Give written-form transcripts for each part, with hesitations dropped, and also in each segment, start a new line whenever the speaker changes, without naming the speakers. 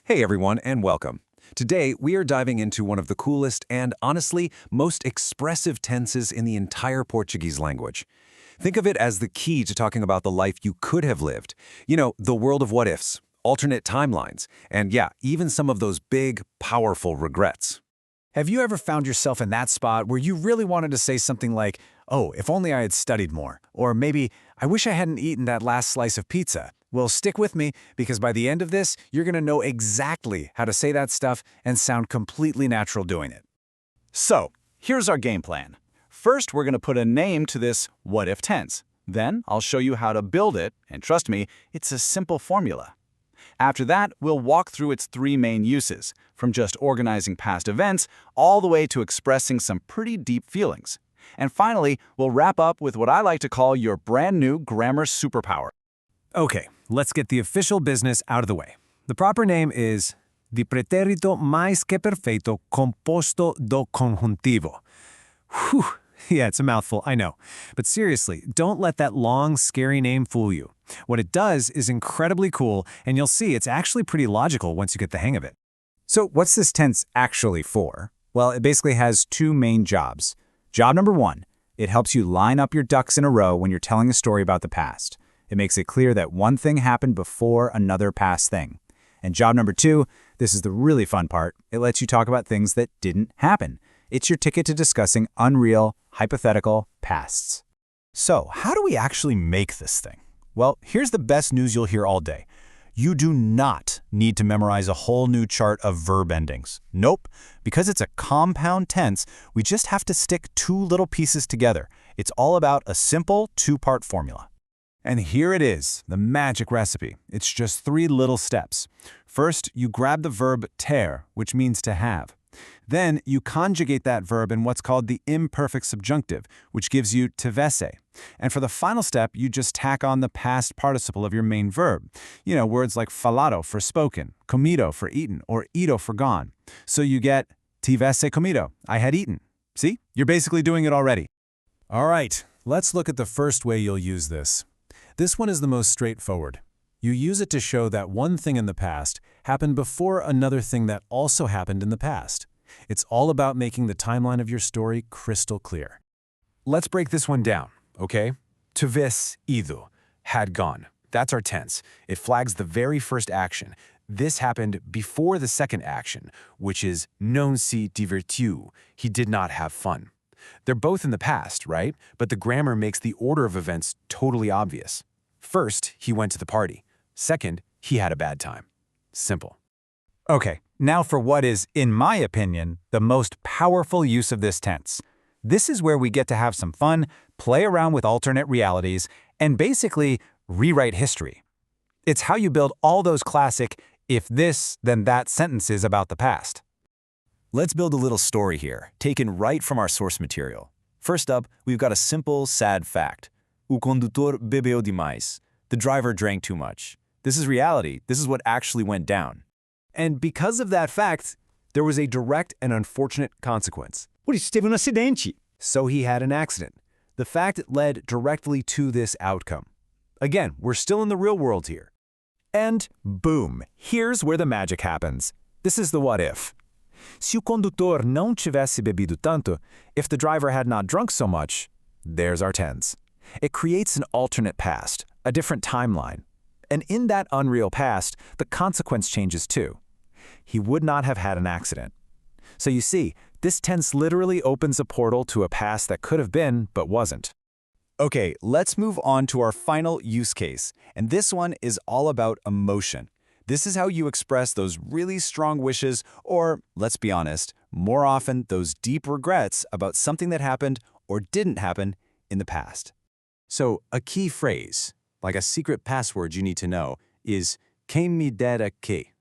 Hey everyone, and welcome. Today, we are diving into one of the coolest and, honestly, most expressive tenses in the entire Portuguese language. Think of it as the key to talking about the life you could have lived. You know, the world of what-ifs, alternate timelines, and yeah, even some of those big, powerful regrets.
Have you ever found yourself in that spot where you really wanted to say something like, oh, if only I had studied more, or maybe, I wish I hadn't eaten that last slice of pizza? Well, stick with me, because by the end of this, you're going to know exactly how to say that stuff and sound completely natural doing it.
So, here's our game plan. First, we're going to put a name to this what-if tense. Then, I'll show you how to build it, and trust me, it's a simple formula. After that, we'll walk through its three main uses, from just organizing past events all the way to expressing some pretty deep feelings. And finally, we'll wrap up with what I like to call your brand new grammar superpower.
Okay, let's get the official business out of the way. The proper name is the pretérito mais perfeito composto do conjuntivo. Whew, yeah, it's a mouthful, I know. But seriously, don't let that long, scary name fool you. What it does is incredibly cool, and you'll see it's actually pretty logical once you get the hang of it.
So what's this tense actually for? Well, it basically has two main jobs. Job number one, it helps you line up your ducks in a row when you're telling a story about the past. It makes it clear that one thing happened before another past thing. And job number two, this is the really fun part, it lets you talk about things that didn't happen. It's your ticket to discussing unreal, hypothetical pasts.
So, how do we actually make this thing? Well, here's the best news you'll hear all day. You do not need to memorize a whole new chart of verb endings. Nope, because it's a compound tense, we just have to stick two little pieces together. It's all about a simple two-part formula.
And here it is, the magic recipe. It's just three little steps. First, you grab the verb ter, which means to have. Then, you conjugate that verb in what's called the imperfect subjunctive, which gives you tivesse. And for the final step, you just tack on the past participle of your main verb. You know, words like falado for spoken, comido for eaten, or ido for gone. So you get tivesse comido, I had eaten. See? You're basically doing it already. All right, let's look at the first way you'll use this. This one is the most straightforward. You use it to show that one thing in the past happened before another thing that also happened in the past. It's all about making the timeline of your story crystal clear. Let's break this one down, okay? Tivesse ido, had gone. That's our tense. It flags the very first action. This happened before the second action, which is non se divertiu. He did not have fun. They're both in the past, right? But the grammar makes the order of events totally obvious. First, he went to the party. Second, he had a bad time. Simple.
Okay, now for what is, in my opinion, the most powerful use of this tense. This is where we get to have some fun, play around with alternate realities, and basically rewrite history. It's how you build all those classic if this, then that sentences about the past.
Let's build a little story here, taken right from our source material. First up, we've got a simple, sad fact. O condutor bebeu demais. The driver drank too much. This is reality. This is what actually went down.
And because of that fact, there was a direct and unfortunate consequence.
Por isso teve acidente.
So he had an accident. The fact led directly to this outcome. Again, we're still in the real world here. And boom, here's where the magic happens. This is the what if. Se o condutor não tivesse bebido tanto, if the driver had not drunk so much, there's our tense. It creates an alternate past, a different timeline. And in that unreal past, the consequence changes too. He would not have had an accident. So you see, this tense literally opens a portal to a past that could have been, but wasn't.
Okay, let's move on to our final use case. And this one is all about emotion. This is how you express those really strong wishes, or, let's be honest, more often those deep regrets about something that happened or didn't happen in the past.
So, a key phrase, like a secret password you need to know, is quem me dera que.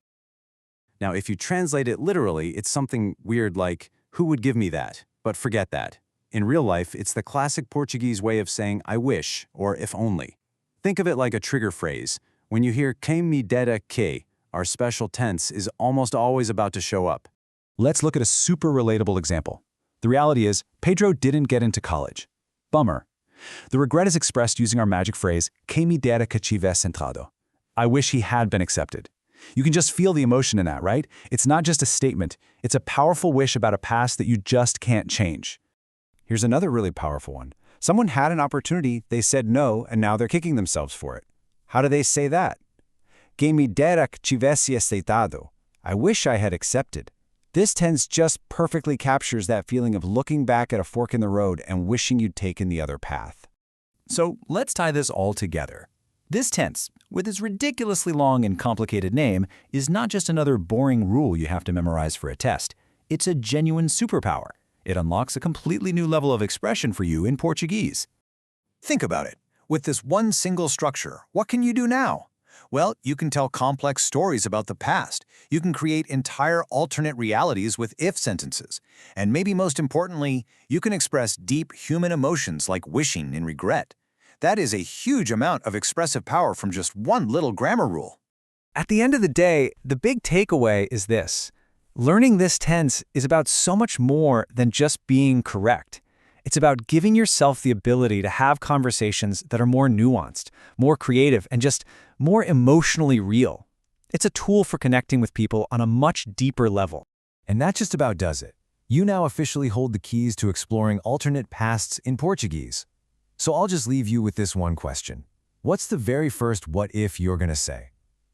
Now, if you translate it literally, it's something weird like, who would give me that? But forget that. In real life, it's the classic Portuguese way of saying I wish, or if only. Think of it like a trigger phrase. When you hear quem me dera que, our special tense is almost always about to show up.
Let's look at a super relatable example. The reality is, Pedro didn't get into college. Bummer. The regret is expressed using our magic phrase, quem me dera que tivesse entrado. I wish he had been accepted.
You can just feel the emotion in that, right? It's not just a statement. It's a powerful wish about a past that you just can't change. Here's another really powerful one. Someone had an opportunity, they said no, and now they're kicking themselves for it. How do they say that? Que me dera que tivesse aceitado. I wish I had accepted. This tense just perfectly captures that feeling of looking back at a fork in the road and wishing you'd taken the other path.
So let's tie this all together. This tense, with its ridiculously long and complicated name, is not just another boring rule you have to memorize for a test. It's a genuine superpower. It unlocks a completely new level of expression for you in Portuguese.
Think about it. With this one single structure, what can you do now? Well, you can tell complex stories about the past. You can create entire alternate realities with if sentences. And maybe most importantly, you can express deep human emotions like wishing and regret. That is a huge amount of expressive power from just one little grammar rule.
At the end of the day, the big takeaway is this. Learning this tense is about so much more than just being correct. It's about giving yourself the ability to have conversations that are more nuanced, more creative, and just more emotionally real. It's a tool for connecting with people on a much deeper level.
And that just about does it. You now officially hold the keys to exploring alternate pasts in Portuguese. So I'll just leave you with this one question. What's the very first what if you're gonna say?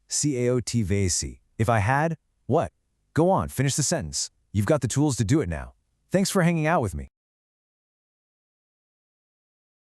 Se eu tivesse. If I had, what? Go on, finish the sentence. You've got the tools to do it now. Thanks for hanging out with me.